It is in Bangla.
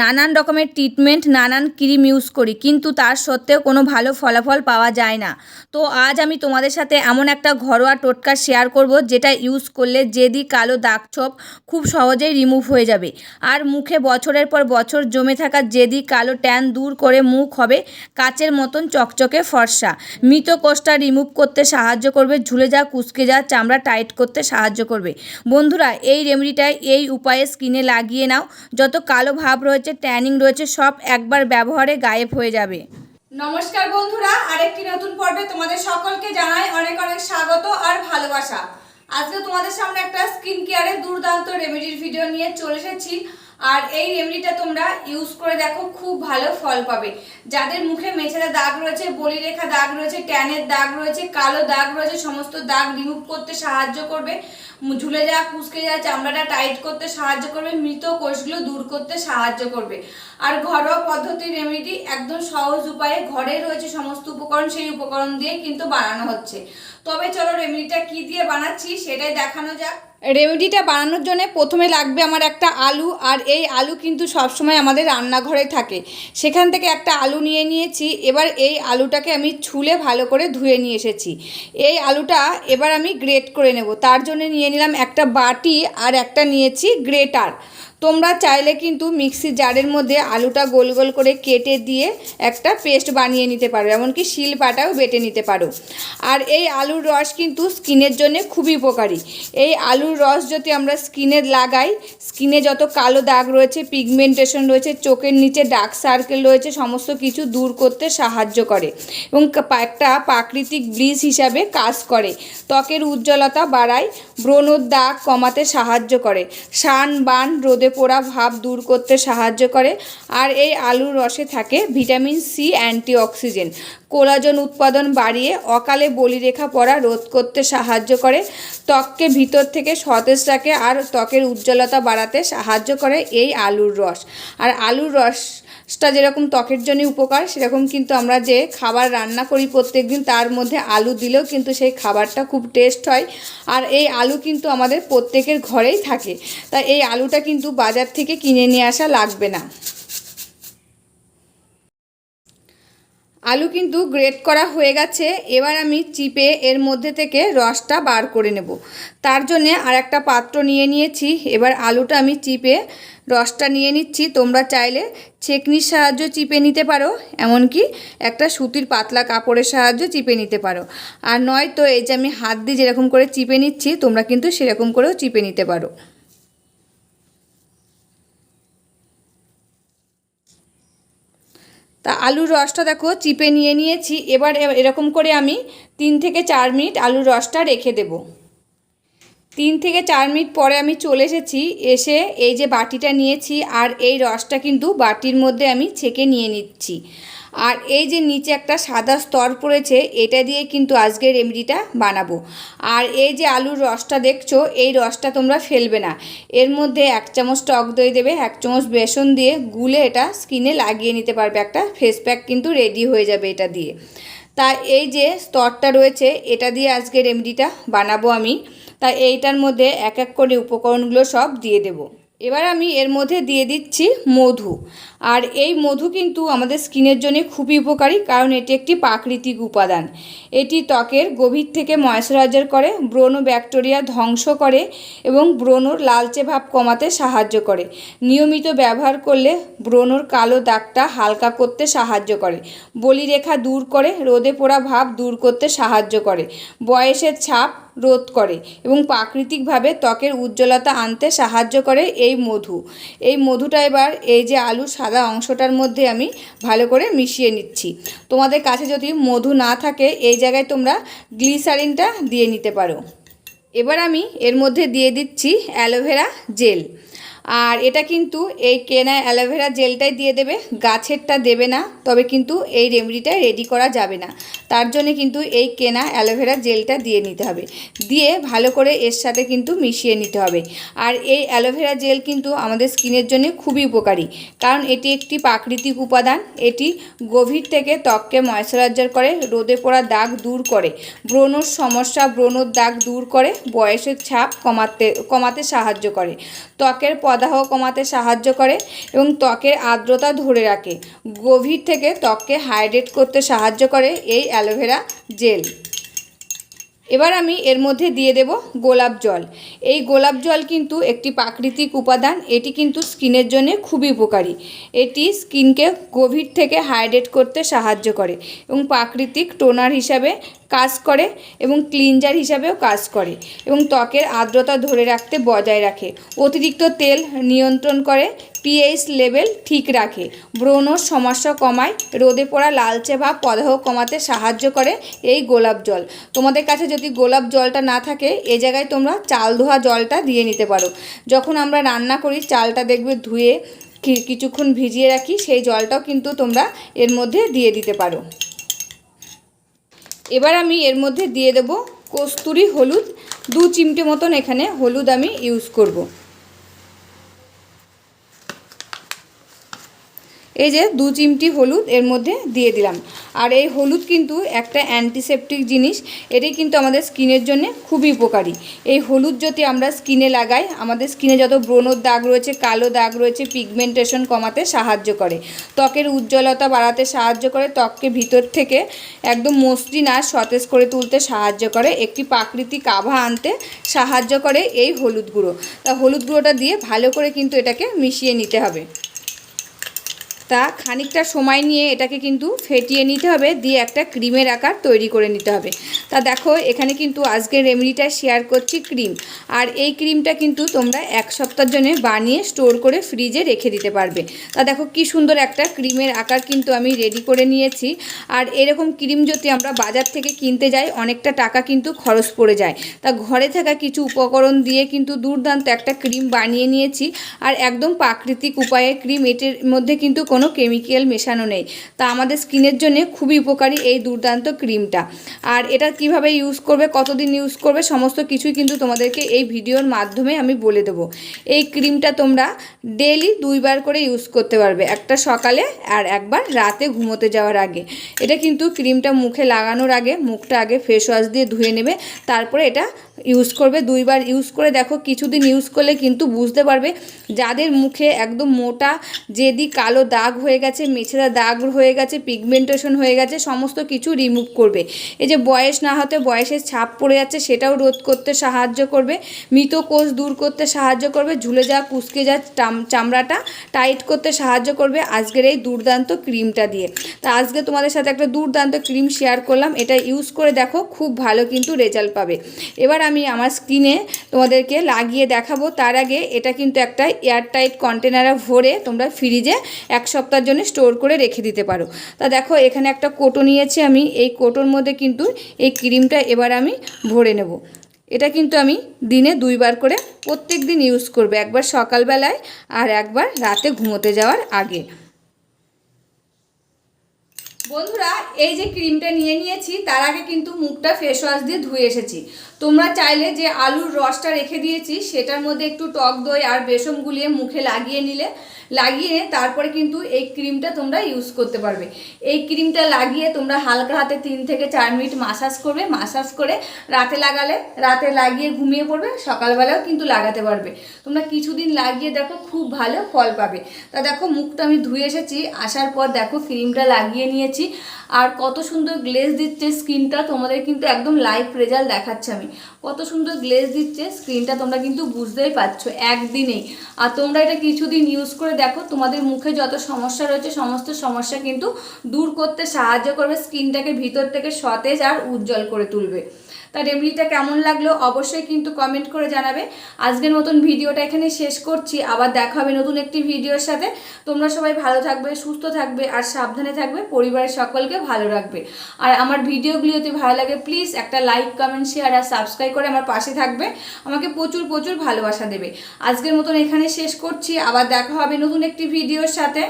নানান রকমের ট্রিটমেন্ট, নানান ক্রিম ইউজ করি, কিন্তু তার সত্ত্বেও কোনো ভালো ফলাফল পাওয়া যায় না। তো আজ আমি তোমাদের সাথে এমন একটা ঘরোয়া টোটকা শেয়ার করব, যেটা ইউজ করলে জেদি কালো দাগ ছোপ খুব সহজেই রিমুভ হয়ে যাবে। আর মুখে বছরের পর বছর জমে থাকা জেদি কালো ট্যান দূর করে মুখ হবে কাচের মতন চকচকে ফর্সা। মৃত কোষটা রিমুভ করতে সাহায্য করবে, ঝুলে যাওয়া কুঁচকে যাওয়া চামড়া টাইট করতে সাহায্য করবে। বন্ধুরা, এই রেমেডিটাই এই উপায়ে স্কিনে লাগিয়ে নাও, যত কালো ভাব রয়েছে, ট্যানিং রয়েছে, সব একবার ব্যবহারে গায়েব হয়ে যাবে। নমস্কার বন্ধুরা, আরেকটি নতুন পর্বে তোমাদের সকলকে জানাই অনেক অনেক স্বাগত আর ভালোবাসা। আজকে তোমাদের সামনে একটা স্কিন কেয়ারের দুর্দান্ত রেমেডির ভিডিও নিয়ে চলে এসেছি। আর এই রেমেডিটা তোমরা ইউজ করে দেখো, খুব ভালো ফল পাবে। যাদের মুখে মেছেদা দাগ রয়েছে, বলিরেখা দাগ রয়েছে, ট্যানের দাগ রয়েছে, কালো দাগ রয়েছে, সমস্ত দাগ রিমুভ করতে সাহায্য করবে, ঝুলে যাওয়া কুঁচকে যাওয়া চামড়াটা টাইট করতে সাহায্য করবে, মৃত কোষগুলো দূর করতে সাহায্য করবে। আর ঘরোয়া পদ্ধতির রেমেডি, একদম সহজ উপায়ে ঘরে রয়েছে সমস্ত উপকরণ, সেই উপকরণ দিয়ে কিন্তু বানানো হচ্ছে। তবে চলো রেমেডিটা কি দিয়ে বানাচ্ছি সেটাই দেখানো যাক। রেমেডিটা বানানোর জন্য প্রথমে লাগবে আমার একটা আলু, আর এই আলু কিন্তু সবসময় আমাদের রান্নাঘরে থাকে। সেখান থেকে একটা আলু নিয়ে নিয়েছি। এবার এই আলুটাকে আমি ছুলে ভালো করে ধুয়ে নিয়ে এসেছি। এই আলুটা এবার আমি গ্রেট করে নেব। তার জন্য নিয়ে নিলাম একটা বাটি, আর একটা নিয়েছি গ্রেটার। তোমরা চাইলে কিন্তু মিক্সির জারের মধ্যে আলুটা গোল গোল করে কেটে দিয়ে একটা পেস্ট বানিয়ে নিতে পারো, এমনকি শিলপাটাও বেটে নিতে পারো। আর এই আলুর রস কিন্তু স্কিনের জন্য খুবই উপকারী। এই আলুর রস যদি আমরা স্কিনে লাগাই, স্কিনে যত কালো দাগ রয়েছে, পিগমেন্টেশন রয়েছে, চোখের নিচে ডার্ক সার্কেল রয়েছে, সমস্ত কিছু দূর করতে সাহায্য করে এবং একটা প্রাকৃতিক ব্লিচ হিসাবে কাজ করে। ত্বকের উজ্জ্বলতা বাড়ায়, ব্রণর দাগ কমাতে সাহায্য করে, সান বান রোদে পোড়া ভাব দূর করতে সাহায্য করে। আর এই আলুর রসে থাকে ভিটামিন সি, অ্যান্টিঅক্সিডেন্ট, কোলাজেন উৎপাদন বাড়িয়ে অকালে বলিরেখা পড়া রোধ করতে সাহায্য করে, ত্বককে ভিতর থেকে সতেজ রাখে, আর ত্বকের উজ্জ্বলতা বাড়াতে সাহায্য করে এই আলুর রস। আর আলুর রসটা যেরকম ত্বকের জন্য উপকার, সেরকম কিন্তু আমরা যে খাবার রান্না করি প্রত্যেকদিন, তার মধ্যে আলু দিলেও কিন্তু সেই খাবারটা খুব টেস্ট হয়। আর এই আলু কিন্তু আমাদের প্রত্যেকের ঘরেই থাকে, তাই এই আলুটা কিন্তু বাজার থেকে কিনে নিয়ে আসা লাগবে না। আলু কিন্তু গ্রেট করা হয়ে গেছে। এবার আমি চিপে এর মধ্যে থেকে রসটা বার করে নেব। তার জন্যে আর একটা পাত্র নিয়ে নিয়েছি। এবার আলুটা আমি চিপে রসটা নিয়ে নিচ্ছি। তোমরা চাইলে ছেঁকনির সাহায্যে চিপে নিতে পারো, এমনকি একটা সুতির পাতলা কাপড়ের সাহায্যে চিপে নিতে পারো। আর নয়তো এই যে আমি হাত দিয়ে যেরকম করে চিপে নিচ্ছি, তোমরা কিন্তু সেরকম করেও চিপে নিতে পারো। তা আলুর রসটা দেখো চিপে নিয়ে নিয়েছি। এবার এরকম করে আমি 3 থেকে 4 মিনিট আলুর রসটা রেখে দেব। 3 থেকে 4 মিনিট পরে আমি চলে এসেছি। এসে এই যে বাটিটা নিয়েছি, আর এই রসটা কিন্তু বাটির মধ্যে আমি ছেঁকে নিয়ে নিচ্ছি। আর এই যে নিচে একটা সাদা স্তর পড়েছে, এটা দিয়ে কিন্তু আজকে রেমেডিটা বানাবো। আর এই যে আলুর রসটা দেখছো, এই রসটা তোমরা ফেলবে না। এর মধ্যে 1 চামচ টক দই দেবে, 1 চামচ বেসন দিয়ে গুলে এটা স্কিনে লাগিয়ে নিতে পারবে। একটা ফেস প্যাক কিন্তু রেডি হয়ে যাবে এটা দিয়ে। তাই এই যে স্তরটা রয়েছে, এটা দিয়ে আজকে রেমেডিটা বানাবো আমি। তাই এইটার মধ্যে এক এক করে উপকরণগুলো সব দিয়ে দেব। এবার আমি এর মধ্যে দিয়ে দিচ্ছি মধু। আর এই মধু কিন্তু আমাদের স্কিনের জন্য খুবই উপকারী, কারণ এটি একটি প্রাকৃতিক উপাদান। এটি ত্বকের গভীর থেকে ময়েশ্চারাইজার করে, ব্রণ ব্যাকটেরিয়া ধ্বংস করে এবং ব্রণর লালচে ভাব কমাতে সাহায্য করে। নিয়মিত ব্যবহার করলে ব্রণর কালো দাগটা হালকা করতে সাহায্য করে, বলিরেখা দূর করে, রোদে পোড়া ভাব দূর করতে সাহায্য করে, বয়সের ছাপ রোধ করে এবং প্রাকৃতিকভাবে ত্বকের উজ্জ্বলতা আনতে সাহায্য করে এই মধু। এই মধুটা এবার এই যে আলুর সাদা অংশটার মধ্যে আমি ভালো করে মিশিয়ে নিচ্ছি। তোমাদের কাছে যদি মধু না থাকে, এই জায়গায় তোমরা গ্লিসারিনটা দিয়ে নিতে পারো। এবার আমি এর মধ্যে দিয়ে দিচ্ছি অ্যালোভেরা জেল। আর এটা কিন্তু এই কেনা অ্যালোভেরা জেলটাই দিয়ে দেবে, গাছেরটা দেবে না। তবে কিন্তু এই রেমেডিটা রেডি করা যাবে না, তার জন্য কিন্তু এই কেনা অ্যালোভেরা জেলটা দিয়ে নিতে হবে। দিয়ে ভালো করে এর সাথে কিন্তু মিশিয়ে নিতে হবে। আর এই অ্যালোভেরা জেল কিন্তু আমাদের স্কিনের জন্য খুবই উপকারী, কারণ এটি একটি প্রাকৃতিক উপাদান। এটি গভীর থেকে ত্বককে ময়েশ্চারাইজার করে, রোদে পোড়া দাগ দূর করে, ব্রণর সমস্যা, ব্রণর দাগ দূর করে, বয়সের ছাপ কমাতে সাহায্য করে, ত্বকের প্রদাহ কমাতে সাহায্য করে এবং ত্বকের আর্দ্রতা ধরে রাখে। গভীর থেকে ত্বককে হাইড্রেট করতে সাহায্য করে এই অ্যালোভেরা জেল। এবার আমি এর মধ্যে দিয়ে দেব গোলাপ জল। এই গোলাপ জল কিন্তু একটি প্রাকৃতিক উপাদান, এটি কিন্তু স্কিনের জন্য খুবই উপকারী। এটি স্কিনকে গভীর থেকে হাইড্রেট করতে সাহায্য করে এবং প্রাকৃতিক টোনার হিসাবে কাজ করে এবং ক্লিনজার হিসাবেও কাজ করে এবং ত্বকের আর্দ্রতা ধরে রাখতে বজায় রাখে। অতিরিক্ত তেল নিয়ন্ত্রণ করে, পিএইচ লেভেল ঠিক রাখে, ব্রণর সমস্যা কমায়, রোদে পড়া লালচে ভাব প্রদাহ কমাতে সাহায্য করে এই গোলাপ জল। তোমাদের কাছে যদি গোলাপ জলটা না থাকে, এ জায়গায় তোমরা চাল ধোয়া জলটা দিয়ে নিতে পারো। যখন আমরা রান্না করি চালটা দেখবে ধুয়ে কিছুক্ষণ ভিজিয়ে রাখি, সেই জলটাও কিন্তু তোমরা এর মধ্যে দিয়ে দিতে পারো। এবার আমি এর মধ্যে দিয়ে দেব কস্তুরি হলুদ, 2 চিমটে মতন এখানে হলুদ আমি ইউজ করব। এই যে 2 চিমটি হলুদ এর মধ্যে দিয়ে দিলাম। আর এই হলুদ কিন্তু একটা অ্যান্টিসেপটিক জিনিস, এটাই কিন্তু আমাদের স্কিনের জন্য খুবই উপকারী। এই হলুদ যদি আমরা স্কিনে লাগাই, আমাদের স্কিনে যত ব্রণর দাগ রয়েছে, কালো দাগ রয়েছে, পিগমেন্টেশন কমাতে সাহায্য করে, ত্বকের উজ্জ্বলতা বাড়াতে সাহায্য করে, ত্বককে ভিতর থেকে একদম মসৃণ আর সতেজ করে তুলতে সাহায্য করে, একটি প্রাকৃতিক আভা আনতে সাহায্য করে এই হলুদ গুঁড়ো। তা হলুদ গুঁড়োটা দিয়ে ভালো করে কিন্তু এটাকে মিশিয়ে নিতে হবে। তা খানিকটা সময় নিয়ে এটাকে কিন্তু ফেটিয়ে নিতে হবে, দিয়ে একটা ক্রিমের আকার তৈরি করে নিতে হবে। তা দেখো এখানে কিন্তু আজকের রেমেডিটা শেয়ার করছি ক্রিম, আর এই ক্রিমটা কিন্তু তোমরা 1 সপ্তাহের জন্য বানিয়ে স্টোর করে ফ্রিজে রেখে দিতে পারবে। তা দেখো কি সুন্দর একটা ক্রিমের আকার কিন্তু আমি রেডি করে নিয়েছি। আর এরকম ক্রিম যদি আমরা বাজার থেকে কিনতে যাই, অনেকটা টাকা কিন্তু খরচ পড়ে যায়। তা ঘরে থাকা কিছু উপকরণ দিয়ে কিন্তু দুর্দান্ত একটা ক্রিম বানিয়ে নিয়েছি, আর একদম প্রাকৃতিক উপায়ে ক্রিম। এটির মধ্যে কিন্তু কোনো কেমিক্যাল মেশানো নেই। তা আমাদের স্কিনের জন্য খুবই উপকারী এই দুর্দান্ত ক্রিমটা। আর এটা কিভাবে ইউজ করবে, কতদিন ইউজ করবে, সমস্ত কিছুই কিন্তু তোমাদেরকে এই ভিডিওর মাধ্যমে আমি বলে দেবো। এই ক্রিমটা তোমরা ডেইলি 2 বার করে ইউজ করতে পারবে, একটা সকালে আর একবার রাতে ঘুমোতে যাওয়ার আগে। এটা কিন্তু ক্রিমটা মুখে লাগানোর আগে মুখটা আগে ফেস ওয়াশ দিয়ে ধুয়ে নেবে, তারপরে এটা ইউজ করবে। 2 বার ইউজ করে দেখো, কিছুদিন ইউজ করলে কিন্তু বুঝতে পারবে যাদের মুখে একদম মোটা জেদি কালো দাগ হয়ে গেছে, মেছেদা দাগ হয়ে গেছে, পিগমেন্টেশন হয়ে গেছে, সমস্ত কিছু রিমুভ করবে। এই যে বয়স না হতে বয়সের ছাপ পড়ে যাচ্ছে, সেটাও রোধ করতে সাহায্য করবে, মৃত কোষ দূর করতে সাহায্য করবে, ঝুলে যাওয়া কুঁচকে যাওয়া চামড়াটা টাইট করতে সাহায্য করবে আজকের এই দুর্দান্ত ক্রিমটা দিয়ে। তা আজকে তোমাদের সাথে একটা দুর্দান্ত ক্রিম শেয়ার করলাম, এটা ইউজ করে দেখো, খুব ভালো কিন্তু রেজাল্ট পাবে। এবার আমি আমার স্কিনে তোমাদেরকে লাগিয়ে দেখাবো। তার আগে এটা কিন্তু একটা এয়ারটাইট কন্টেনারে ভরে তোমরা ফ্রিজে 1 সপ্তাহের জন্য স্টোর করে রেখে দিতে পারো। তা দেখো এখানে একটা কোটো নিয়েছি আমি, এই কোটোর মধ্যে কিন্তু এই ক্রিমটা এবার আমি ভরে নেব। এটা কিন্তু আমি দিনে 2 বার করে প্রত্যেক দিন ইউজ করবে, একবার সকালবেলায় আর একবার রাতে ঘুমোতে যাওয়ার আগে। বন্ধুরা এই যে ক্রিমটা নিয়ে নিয়েছি, তার আগে কিন্তু মুখটা ফেস ওয়াশ দিয়ে ধুয়ে এসেছি। তোমরা চাইলে যে আলুর রসটা রেখে দিয়েছি, সেটার মধ্যে একটু টক দই আর বেসন গুলিয়ে মুখে লাগিয়ে তারপরে কিন্তু এই ক্রিমটা তোমরা ইউজ করতে পারবে। এই ক্রিমটা লাগিয়ে তোমরা হালকা হাতে 3 থেকে 4 মিনিট মাসাজ করবে। মাসাজ করে রাতে লাগালে, রাতে লাগিয়ে ঘুমিয়ে পড়বে, সকালবেলাও কিন্তু লাগাতে পারবে। তোমরা কিছুদিন লাগিয়ে দেখো, খুব ভালো ফল পাবে। তা দেখো মুখটা আমি ধুয়ে এসেছি, আসার পর দেখো ক্রিমটা লাগিয়ে নিয়েছি, আর কত সুন্দর গ্লেজ দিচ্ছে স্কিনটা। তোমাদের কিন্তু একদম লাইভ রেজাল্ট দেখাচ্ছে আমি, কত সুন্দর গ্লেজ দিচ্ছে স্কিনটা, তোমরা কিন্তু বুঝতেই পারছো একদিনেই। আর তোমরা এটা কিছুদিন ইউজ করে দেখো, তোমাদের মুখে যত সমস্যা রয়েছে সমস্ত সমস্যা কিন্তু দূর করতে সাহায্য করবে, স্কিনটাকে ভিতর থেকে সতেজ আর উজ্জ্বল করে তুলবে। তা রেমেডিটা কেমন লাগলো অবশ্যই কিন্তু কমেন্ট করে জানাবে। আজকের মতন ভিডিওটা এখানে শেষ করছি, আবার দেখা হবে নতুন একটি ভিডিওর সাথে। তোমরা সবাই ভালো থাকবে, সুস্থ থাকবে আর সাবধানে থাকবে, পরিবারের সকলকে ভালো রাখবে। আর আমার ভিডিওগুলি যদি ভালো লাগে প্লিজ একটা লাইক, কমেন্ট, শেয়ার আর সাবস্ক্রাইব করে আমার পাশে থাকবে, আমাকে প্রচুর প্রচুর ভালোবাসা দেবে। আজকের মতন এখানে শেষ করছি, আবার দেখা হবে নতুন একটি ভিডিওর সাথে।